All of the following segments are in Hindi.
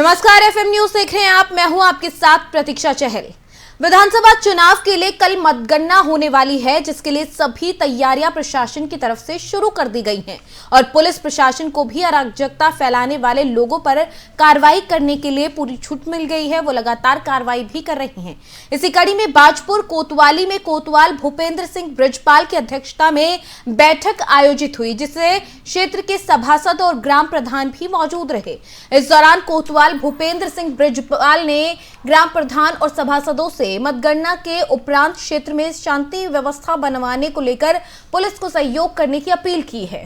नमस्कार, एफएम न्यूज देख रहे हैं आप। मैं हूं आपके साथ प्रतीक्षा चहल। विधानसभा चुनाव के लिए कल मतगणना होने वाली है, जिसके लिए सभी तैयारियां प्रशासन की तरफ से शुरू कर दी गई हैं और पुलिस प्रशासन को भी अराजकता फैलाने वाले लोगों पर कार्रवाई करने के लिए पूरी छूट मिल गई है। वो लगातार कार्रवाई भी कर रही हैं। इसी कड़ी में बाजपुर कोतवाली में कोतवाल भूपेंद्र सिंह ब्रिजपाल की अध्यक्षता में बैठक आयोजित हुई, जिससे क्षेत्र के सभासद और ग्राम प्रधान भी मौजूद रहे। इस दौरान कोतवाल भूपेंद्र सिंह ब्रिजपाल ने ग्राम प्रधान और सभासदों से मतगणना के उपरांत क्षेत्र में शांति व्यवस्था बनवाने को लेकर पुलिस को सहयोग करने की अपील की है।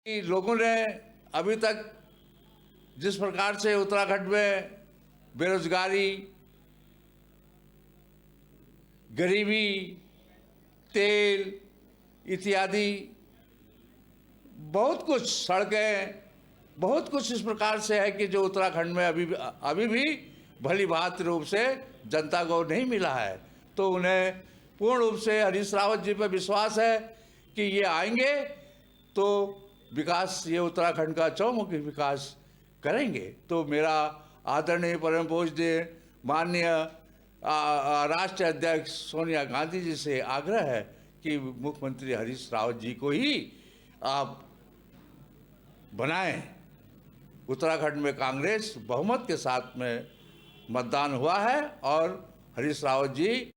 लोगों ने अभी तक जिस प्रकार से उत्तराखंड में बेरोजगारी, गरीबी, तेल इत्यादि बहुत कुछ, सड़कें, बहुत कुछ इस प्रकार से है कि जो उत्तराखंड में अभी भी भली भांति रूप से जनता को नहीं मिला है। तो उन्हें पूर्ण रूप से हरीश रावत जी पर विश्वास है कि ये आएंगे तो विकास, ये उत्तराखंड का चौमुखी विकास करेंगे। तो मेरा आदरणीय परम पूज्य माननीय राष्ट्रीय अध्यक्ष सोनिया गांधी जी से आग्रह है कि मुख्यमंत्री हरीश रावत जी को ही आप बनाएं। उत्तराखंड में कांग्रेस बहुमत के साथ में मतदान हुआ है और हरीश रावत जी।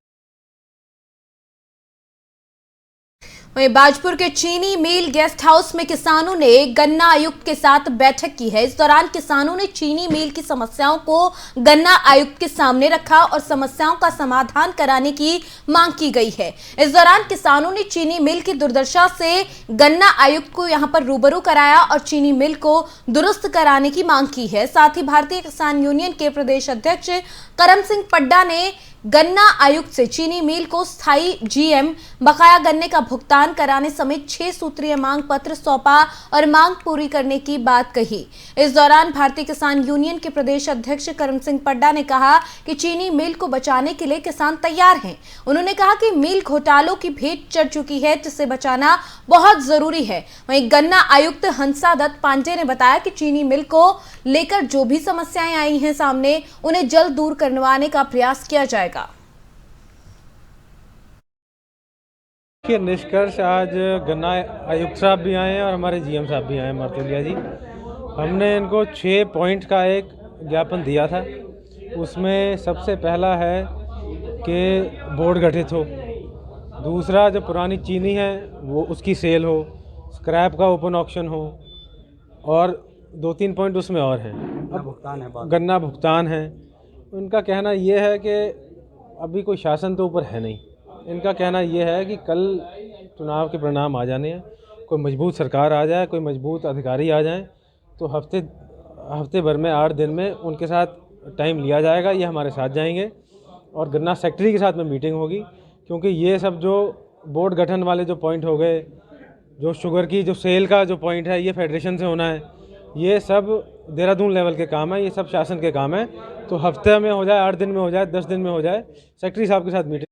वहीं बाजपुर के चीनी मिल गेस्ट हाउस में किसानों ने गन्ना आयुक्त के साथ बैठक की है। इस दौरान किसानों ने चीनी मिल की समस्याओं को गन्ना आयुक्त के सामने रखा और समस्याओं का समाधान कराने की मांग की गई है। इस दौरान किसानों ने चीनी मिल की दुर्दशा से गन्ना आयुक्त को यहां पर रूबरू कराया और चीनी मिल को दुरुस्त कराने की मांग की है। साथ ही भारतीय किसान यूनियन के प्रदेश अध्यक्ष करम सिंह पड्डा ने गन्ना आयुक्त से चीनी मिल को स्थायी जीएम, बकाया गन्ने का भुगतान कराने समेत 6 सूत्रीय मांग पत्र सौंपा और मांग पूरी करने की बात कही। इस दौरान भारतीय किसान यूनियन के प्रदेश अध्यक्ष करम सिंह पड्डा ने कहा कि चीनी मिल को बचाने के लिए किसान तैयार हैं। उन्होंने कहा कि मिल घोटालों की भेंट चढ़ चुकी है, जिसे बचाना बहुत जरूरी है। वहीं गन्ना आयुक्त हंसादत्त पांडे ने बताया कि चीनी मिल को लेकर जो भी समस्याएं आई हैं सामने, उन्हें जल्द दूर करवाने का प्रयास किया जाएगा। के निष्कर्ष आज गन्ना आयुक्त साहब भी आए हैं और हमारे जीएम साहब भी आए हैं, मर्तुलिया जी। हमने इनको 6 पॉइंट का एक ज्ञापन दिया था। उसमें सबसे पहला है कि बोर्ड गठित हो, दूसरा जो पुरानी चीनी है वो उसकी सेल हो, स्क्रैप का ओपन ऑक्शन हो, और 2-3 पॉइंट उसमें और हैं। गन्ना भुगतान है। उनका कहना ये है कि अभी कोई शासन तो ऊपर है नहीं। इनका कहना यह है कि कल चुनाव के परिणाम आ जाने हैं, कोई मजबूत सरकार आ जाए, कोई मजबूत अधिकारी आ जाए, तो हफ्ते भर में 8 दिन में उनके साथ टाइम लिया जाएगा। ये हमारे साथ जाएंगे और गन्ना सेक्रेटरी के साथ में मीटिंग होगी, क्योंकि ये सब जो बोर्ड गठन वाले जो पॉइंट हो गए, जो शुगर की जो सेल का जो पॉइंट है, ये फेडरेशन से होना है। ये सब देहरादून लेवल के काम है, ये सब शासन के काम है। तो हफ्ते में हो जाए, 8 दिन में हो जाए, 10 दिन में हो जाए, सेक्रेटरी साहब के साथ मीटिंग।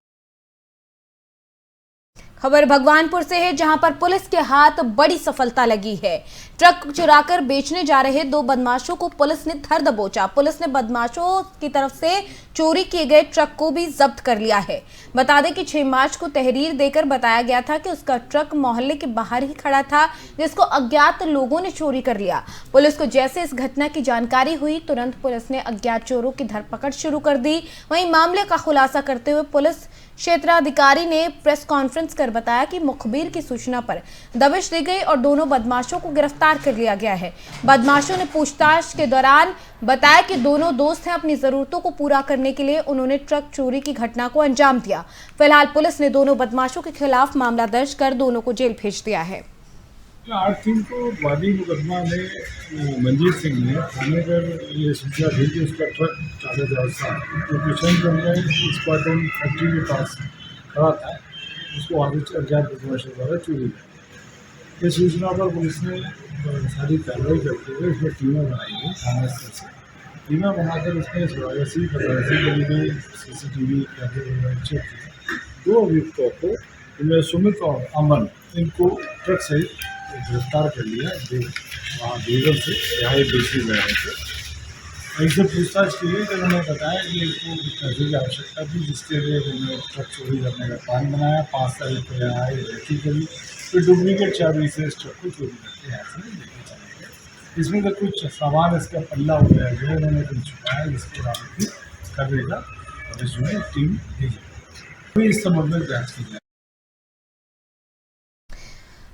खबर भगवानपुर से है, जहां पर पुलिस के हाथ बड़ी सफलता लगी है। ट्रक चुराकर बेचने जा रहे 2 बदमाशों को पुलिस ने धर दबोचा। पुलिस ने बदमाशों की तरफ से चोरी किए गए ट्रक को भी जब्त कर लिया है। बता दें कि 6 मार्च को तहरीर देकर बताया गया था कि उसका ट्रक मोहल्ले के बाहर ही खड़ा था, जिसको अज्ञात लोगों ने चोरी कर लिया। पुलिस को जैसे इस घटना की जानकारी हुई, तुरंत पुलिस ने अज्ञात चोरों की धरपकड़ शुरू कर दी। वहीं मामले का खुलासा करते हुए पुलिस क्षेत्राधिकारी ने प्रेस कॉन्फ्रेंस कर बताया कि मुखबिर की सूचना पर दबिश दी गई और दोनों बदमाशों को गिरफ्तार कर लिया गया है। बदमाशों ने पूछताछ के दौरान बताया कि दोनों दोस्त हैं। अपनी जरूरतों को पूरा करने के लिए उन्होंने ट्रक चोरी की घटना को अंजाम दिया। फिलहाल पुलिस ने दोनों बदमाशों के खिलाफ मामला दर्ज कर दोनों को जेल भेज दिया है। 8 दिन को वादी मुकदमा में मंजीत सिंह ने थाने पर ये सूचना दी कि उसका ट्रक 40,000 था, जो किशन में स्क्वाटन फैक्ट्री के पास खड़ा था, उसको आगे अज्ञात बदमाशों द्वारा चोरी किया। इस सूचना पर पुलिस ने सारी कार्रवाई करते हुए इसमें टीमें बनाई गई। थाना स्तर से टीमें बनाकर इसमें 84 गली में CCTV कैमरे चेक किए। 2 अभियुक्तों को, इनमें सुमित और अमन, इनको ट्रक सहित गिरफ्तार कर लिया वहाँ बेगल से रिहाई बेसिस रहे थे। इनसे पूछताछ की गई तो उन्होंने बताया कि इनको पैसे की आवश्यकता थी, जिसके लिए उन्होंने ट्रक चोरी करने का प्लान बनाया। 5 तारीख को यहाँ आए, रेकी करी, फिर डुप्लीकेट चाबी से इस ट्रक को चोरी करके यहाँ से लेके चले गए। इसमें तो कुछ सामान इसका पल्ला हो गया जो उन्होंने कुछ छुपाया, जिसको रात करने का और इसमें टीम भेजी। अभी इस संबंध में जाँच की जाए।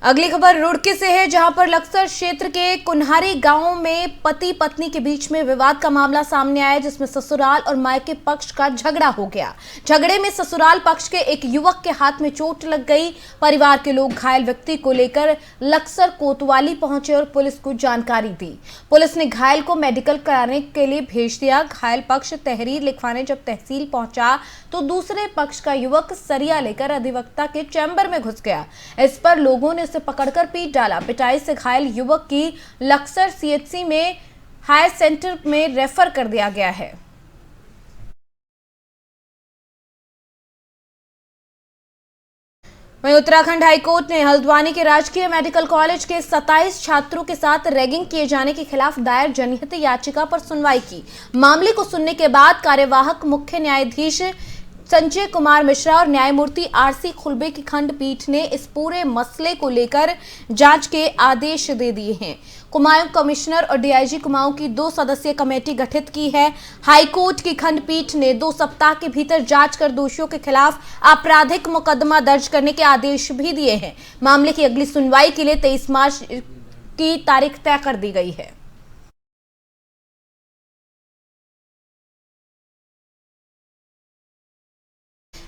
अगली खबर रुड़की से है, जहां पर लक्सर क्षेत्र के कुन्हारी गांव में पति पत्नी के बीच में विवाद का मामला सामने आया, जिसमें ससुराल और मायके पक्ष का झगड़ा हो गया। झगड़े में ससुराल पक्ष के एक युवक के हाथ में चोट लग गई। परिवार के लोग घायल व्यक्ति को लेकर लक्सर कोतवाली पहुंचे और पुलिस को जानकारी दी। पुलिस ने घायल को मेडिकल कराने के लिए भेज दिया। घायल पक्ष तहरीर लिखवाने जब तहसील पहुंचा तो दूसरे पक्ष का युवक सरिया लेकर अधिवक्ता के चैम्बर में घुस गया। इस पर लोगों ने उसे पकड़कर पीट डाला। पिटाई से घायल युवक की लक्सर सीएचसी में हायर सेंटर में रेफर कर दिया गया है। वहीं उत्तराखंड हाईकोर्ट ने हल्द्वानी के राजकीय मेडिकल कॉलेज के 27 छात्रों के साथ रैगिंग किए जाने के खिलाफ दायर जनहित याचिका पर सुनवाई की। मामले को सुनने के बाद कार्यवाहक मुख्य न्यायाधीश संजय कुमार मिश्रा और न्यायमूर्ति आरसी खुलबे की खंडपीठ ने इस पूरे मसले को लेकर जांच के आदेश दे दिए हैं। कुमाऊं कमिश्नर और डीआईजी कुमाऊं की 2 सदस्यीय कमेटी गठित की है। हाईकोर्ट की खंडपीठ ने 2 सप्ताह के भीतर जांच कर दोषियों के खिलाफ आपराधिक मुकदमा दर्ज करने के आदेश भी दिए हैं। मामले की अगली सुनवाई के लिए 23 मार्च की तारीख तय कर दी गई है।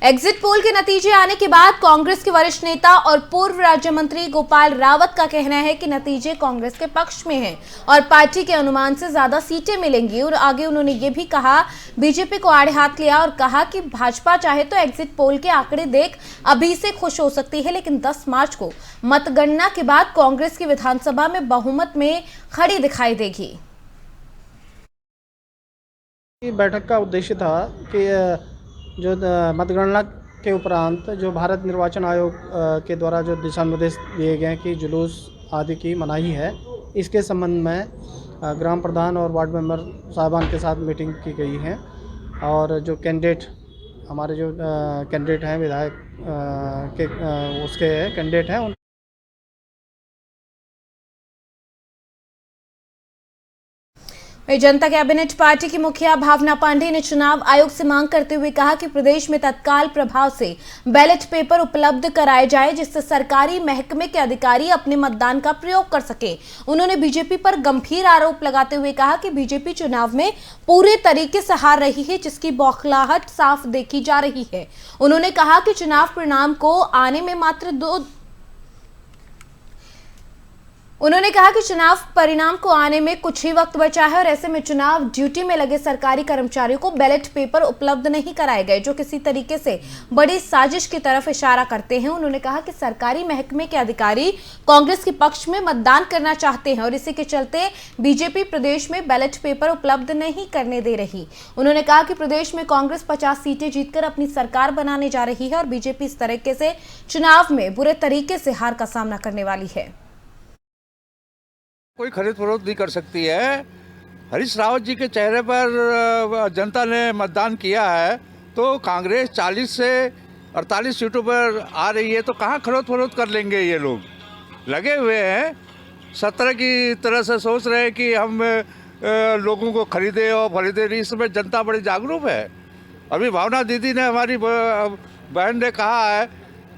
एग्जिट पोल के नतीजे आने के बाद कांग्रेस के वरिष्ठ नेता और पूर्व राज्य मंत्री गोपाल रावत का कहना है कि नतीजे कांग्रेस के पक्ष में हैं और पार्टी के अनुमान से ज्यादा सीटें मिलेंगी। और आगे उन्होंने ये भी कहा, बीजेपी को आड़े हाथ लिया और कहा कि भाजपा चाहे तो एग्जिट पोल के आंकड़े देख अभी से खुश हो सकती है, लेकिन 10 मार्च को मतगणना के बाद कांग्रेस की विधानसभा में बहुमत में खड़ी दिखाई देगी। बैठक का उद्देश्य था कि जो मतगणना के उपरांत जो भारत निर्वाचन आयोग के द्वारा जो दिशा निर्देश दिए गए कि जुलूस आदि की मनाही है, इसके संबंध में ग्राम प्रधान और वार्ड मेंबर साहबान के साथ मीटिंग की गई है। और जो कैंडिडेट हमारे जो कैंडिडेट हैं विधायक के उसके कैंडिडेट हैं जनता कैबिनेट पार्टी की मुखिया भावना पांडे ने चुनाव आयोग से मांग करते हुए कहा कि प्रदेश में तत्काल प्रभाव से बैलेट पेपर उपलब्ध कराए जाए, जिससे सरकारी महकमे के अधिकारी अपने मतदान का प्रयोग कर सके। उन्होंने बीजेपी पर गंभीर आरोप लगाते हुए कहा कि बीजेपी चुनाव में पूरे तरीके से हार रही है, जिसकी बौखलाहट साफ देखी जा रही है। उन्होंने कहा कि चुनाव परिणाम को आने में मात्र उन्होंने कहा कि चुनाव परिणाम को आने में कुछ ही वक्त बचा है और ऐसे में चुनाव ड्यूटी में लगे सरकारी कर्मचारियों को बैलेट पेपर उपलब्ध नहीं कराए गए, जो किसी तरीके से बड़ी साजिश की तरफ इशारा करते हैं। उन्होंने कहा कि सरकारी महकमे के अधिकारी कांग्रेस के पक्ष में मतदान करना चाहते हैं और इसी के चलते बीजेपी प्रदेश में बैलेट पेपर उपलब्ध नहीं करने दे रही। उन्होंने कहा कि प्रदेश में कांग्रेस 50 सीटें जीतकर अपनी सरकार बनाने जा रही है और बीजेपी इस तरीके से चुनाव में बुरे तरीके से हार का सामना करने वाली है। कोई खरीद फरोख्त नहीं कर सकती है। हरीश रावत जी के चेहरे पर जनता ने मतदान किया है, तो कांग्रेस 40 से 48 सीटों पर आ रही है, तो कहाँ खरीद फरोख्त कर लेंगे। ये लोग लगे हुए हैं 17 की तरह से सोच रहे हैं कि हम लोगों को खरीदे और खरीदे नहीं। इस समय जनता बड़ी जागरूक है। अभी भावना दीदी ने, हमारी बहन ने कहा है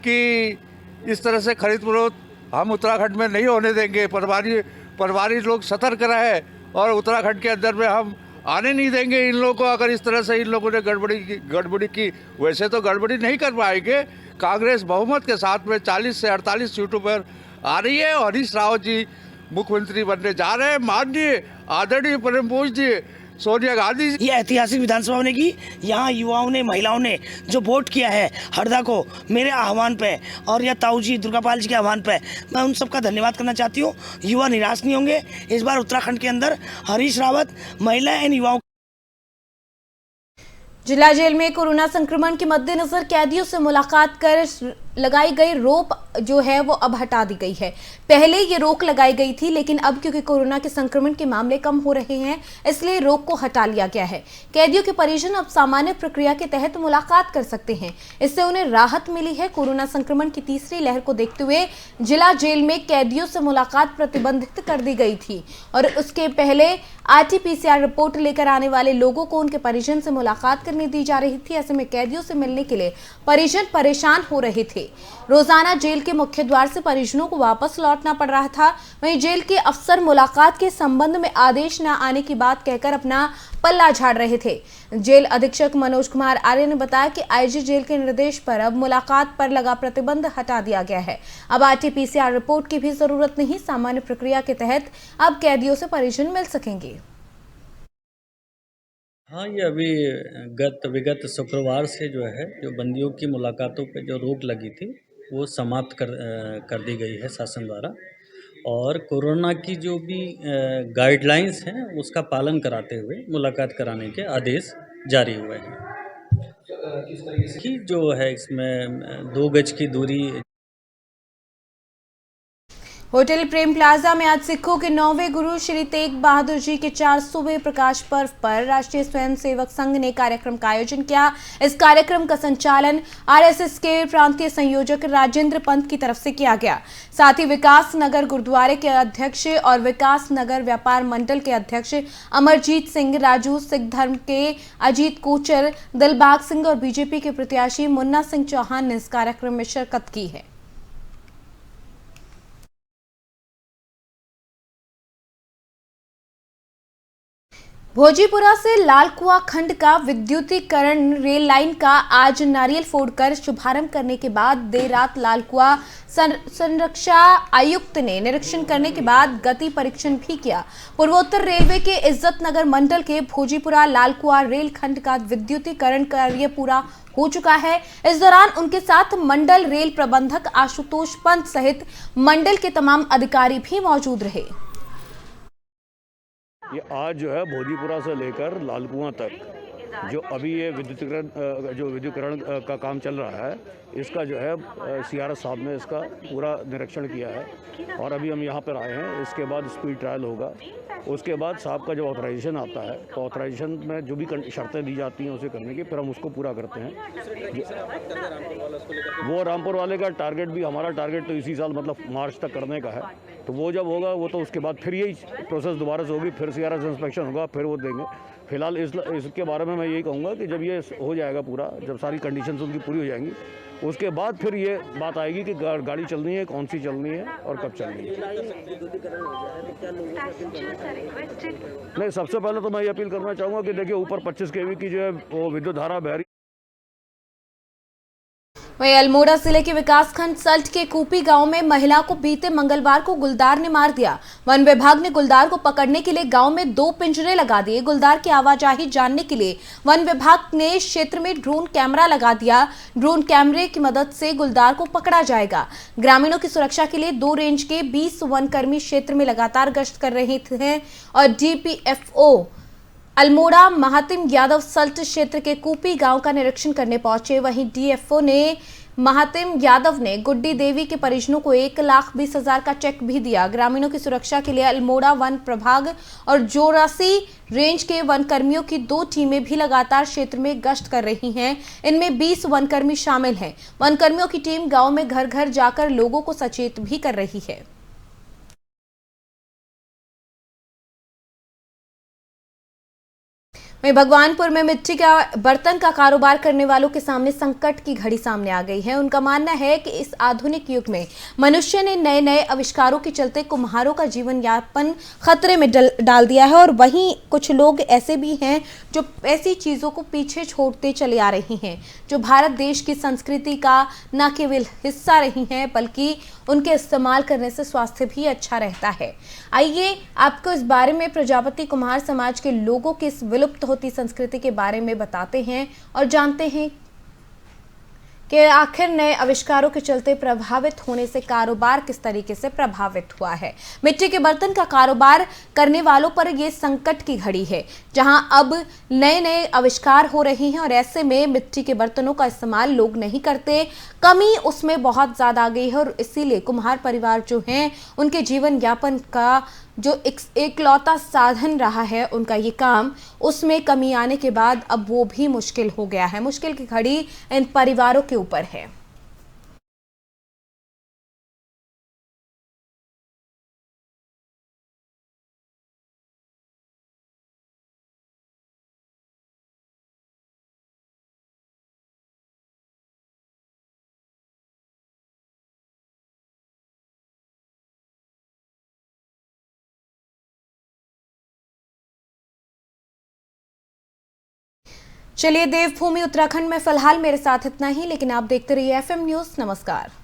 कि इस तरह से खरीद फरोख्त हम उत्तराखंड में नहीं होने देंगे। परिवारी लोग सतर्क रहे और उत्तराखंड के अंदर में हम आने नहीं देंगे इन लोगों को। अगर इस तरह से इन लोगों ने गड़बड़ी की, वैसे तो गड़बड़ी नहीं कर पाएंगे। कांग्रेस बहुमत के साथ में 40 से 48 सीटों पर आ रही है और हरीश रावत जी मुख्यमंत्री बनने जा रहे हैं। माननीय आदरणीय परम पूज्य सोनिया गांधी। ये ऐतिहासिक विधानसभा होने की, यहाँ युवाओं ने, महिलाओं ने जो वोट किया है हरदा को मेरे आह्वान पे और या ताऊ जी दुर्गापाल जी के आह्वान पे, मैं उन सबका धन्यवाद करना चाहती हूँ। युवा निराश नहीं होंगे। इस बार उत्तराखंड के अंदर हरीश रावत महिला एवं युवाओं। जिला जेल में कोरोना संक्रमण के मद्देनजर कैदियों से मुलाकात कर लगाई गई रोक जो है वो अब हटा दी गई है। पहले ये रोक लगाई गई थी, लेकिन अब क्योंकि कोरोना के संक्रमण के मामले कम हो रहे हैं, इसलिए रोक को हटा लिया गया है। कैदियों के परिजन अब सामान्य प्रक्रिया के तहत मुलाकात कर सकते हैं। इससे उन्हें राहत मिली है। कोरोना संक्रमण की तीसरी लहर को देखते हुए जिला जेल में कैदियों से मुलाकात प्रतिबंधित कर दी गई थी और उसके पहले RT-PCR रिपोर्ट लेकर आने वाले लोगों को उनके परिजन से मुलाकात करने दी जा रही थी। ऐसे में कैदियों से मिलने के लिए परिजन परेशान हो रहे थे। रोजाना जेल के मुख्य द्वार से परिजनों को वापस लौटना पड़ रहा था। वहीं जेल के अफसर मुलाकात के संबंध में आदेश न आने की बात कहकर अपना पल्ला झाड़ रहे थे। जेल अधीक्षक मनोज कुमार आर्य ने बताया कि IG जेल के निर्देश पर अब मुलाकात पर लगा प्रतिबंध हटा दिया गया है। अब RT-PCR रिपोर्ट की भी जरूरत नहीं। सामान्य प्रक्रिया के तहत अब कैदियों से परिजन मिल सकेंगे। हाँ, ये अभी विगत शुक्रवार से जो है जो बंदियों की मुलाकातों पे जो रोक लगी थी वो समाप्त कर दी गई है शासन द्वारा, और कोरोना की जो भी गाइडलाइंस हैं उसका पालन कराते हुए मुलाकात कराने के आदेश जारी हुए हैं। कि जो है इसमें 2 गज की दूरी। होटल प्रेम प्लाजा में आज सिखों के 9वें गुरु श्री तेग बहादुर जी के 400वें प्रकाश पर्व पर राष्ट्रीय स्वयंसेवक संघ ने कार्यक्रम का आयोजन किया। इस कार्यक्रम का संचालन RSS के प्रांतीय संयोजक राजेंद्र पंत की तरफ से किया गया। साथ ही विकास नगर गुरुद्वारे के अध्यक्ष और विकास नगर व्यापार मंडल के अध्यक्ष अमरजीत सिंह, राजू सिख धर्म के अजीत कोचर, दिलबाग सिंह और BJP के प्रत्याशी मुन्ना सिंह चौहान ने इस कार्यक्रम में शिरकत की है। भोजीपुरा से लालकुआ खंड का विद्युतीकरण रेल लाइन का आज नारियल फोड़कर शुभारंभ करने के बाद देर रात लालकुआ संरक्षा आयुक्त ने निरीक्षण करने के बाद गति परीक्षण भी किया। पूर्वोत्तर रेलवे के इज्जत नगर मंडल के भोजीपुरा लालकुआ रेल खंड का विद्युतीकरण कार्य पूरा हो चुका है। इस दौरान उनके साथ मंडल रेल प्रबंधक आशुतोष पंत सहित मंडल के तमाम अधिकारी भी मौजूद रहे। ये आज जो है भोजीपुरा से लेकर लालकुआं तक जो अभी ये विद्युतीकरण का काम चल रहा है, इसका जो है CRS साहब ने इसका पूरा निरीक्षण किया है और अभी हम यहाँ पर आए हैं। इसके बाद स्पीड ट्रायल होगा। उसके बाद साहब का जब ऑथराइजेशन आता है तो ऑथराइजेशन में जो भी शर्तें दी जाती हैं उसे करने की, फिर हम उसको पूरा करते हैं। वो रामपुर वाले का टारगेट भी, हमारा टारगेट तो इसी साल मतलब मार्च तक करने का है। तो वो जब होगा वो तो उसके बाद फिर यही प्रोसेस दोबारा से होगी, फिर CRS इंस्पेक्शन होगा, फिर वो देंगे। फिलहाल इसके बारे में मैं यही कहूँगा कि जब ये हो जाएगा पूरा, जब सारी कंडीशंस उनकी पूरी हो जाएंगी, उसके बाद फिर ये बात आएगी कि गाड़ी चलनी है, कौन सी चलनी है और कब चलनी है। नहीं, सबसे पहले तो मैं ये अपील करना चाहूँगा कि देखिए ऊपर 25 kV की जो है वो विद्युत धारा बह रही। वहीं अल्मोड़ा जिले के विकासखंड सल्ट के कूपी गांव में महिला को बीते मंगलवार को गुलदार ने मार दिया। वन विभाग ने गुलदार को पकड़ने के लिए गांव में 2 पिंजरे लगा दिए। गुलदार की आवाजाही जानने के लिए वन विभाग ने क्षेत्र में ड्रोन कैमरा लगा दिया। ड्रोन कैमरे की मदद से गुलदार को पकड़ा जाएगा। ग्रामीणों की सुरक्षा के लिए 2 रेंज के 20 वनकर्मी क्षेत्र में लगातार गश्त कर रहे थे और DPFO अल्मोड़ा महातिम यादव सल्ट क्षेत्र के कूपी गांव का निरीक्षण करने पहुंचे। वहीं DFO ने महातिम यादव ने गुड्डी देवी के परिजनों को 1,20,000 का चेक भी दिया। ग्रामीणों की सुरक्षा के लिए अल्मोड़ा वन प्रभाग और जोरासी रेंज के वन कर्मियों की 2 टीमें भी लगातार क्षेत्र में गश्त कर रही हैं। इनमें 20 वनकर्मी शामिल हैं। वनकर्मियों की टीम गांव में घर घर जाकर लोगों को सचेत भी कर रही है। वहीं भगवानपुर में मिट्टी का बर्तन का कारोबार करने वालों के सामने संकट की घड़ी सामने आ गई है। उनका मानना है कि इस आधुनिक युग में मनुष्य ने नए नए आविष्कारों के चलते कुम्हारों का जीवन यापन खतरे में डाल दिया है और वहीं कुछ लोग ऐसे भी हैं जो ऐसी चीज़ों को पीछे छोड़ते चले आ रही हैं जो भारत देश की संस्कृति का न केवल हिस्सा रही हैं बल्कि उनके इस्तेमाल करने से स्वास्थ्य भी अच्छा रहता है। आइए आपको इस बारे में प्रजापति कुम्हार समाज के लोगों की इस विलुप्त होती संस्कृति के बारे में बताते हैं और जानते हैं कि आखिर नए आविष्कारों के चलते प्रभावित होने से कारोबार किस तरीके से प्रभावित हुआ है। मिट्टी के बर्तन का कारोबार करने वालों पर ये संकट की घड़ी है, जहां अब नए नए आविष्कार हो रहे हैं और ऐसे में मिट्टी के बर्तनों का इस्तेमाल लोग नहीं करते। कमी उसमें बहुत ज़्यादा आ गई है और इसीलिए कुम्हार परिवार जो हैं उनके जीवन यापन का जो एकलौता साधन रहा है उनका ये काम, उसमें कमी आने के बाद अब वो भी मुश्किल हो गया है। मुश्किल की घड़ी इन परिवारों के ऊपर है। चलिए, देवभूमि उत्तराखंड में फिलहाल मेरे साथ इतना ही, लेकिन आप देखते रहिए FM न्यूज़। नमस्कार।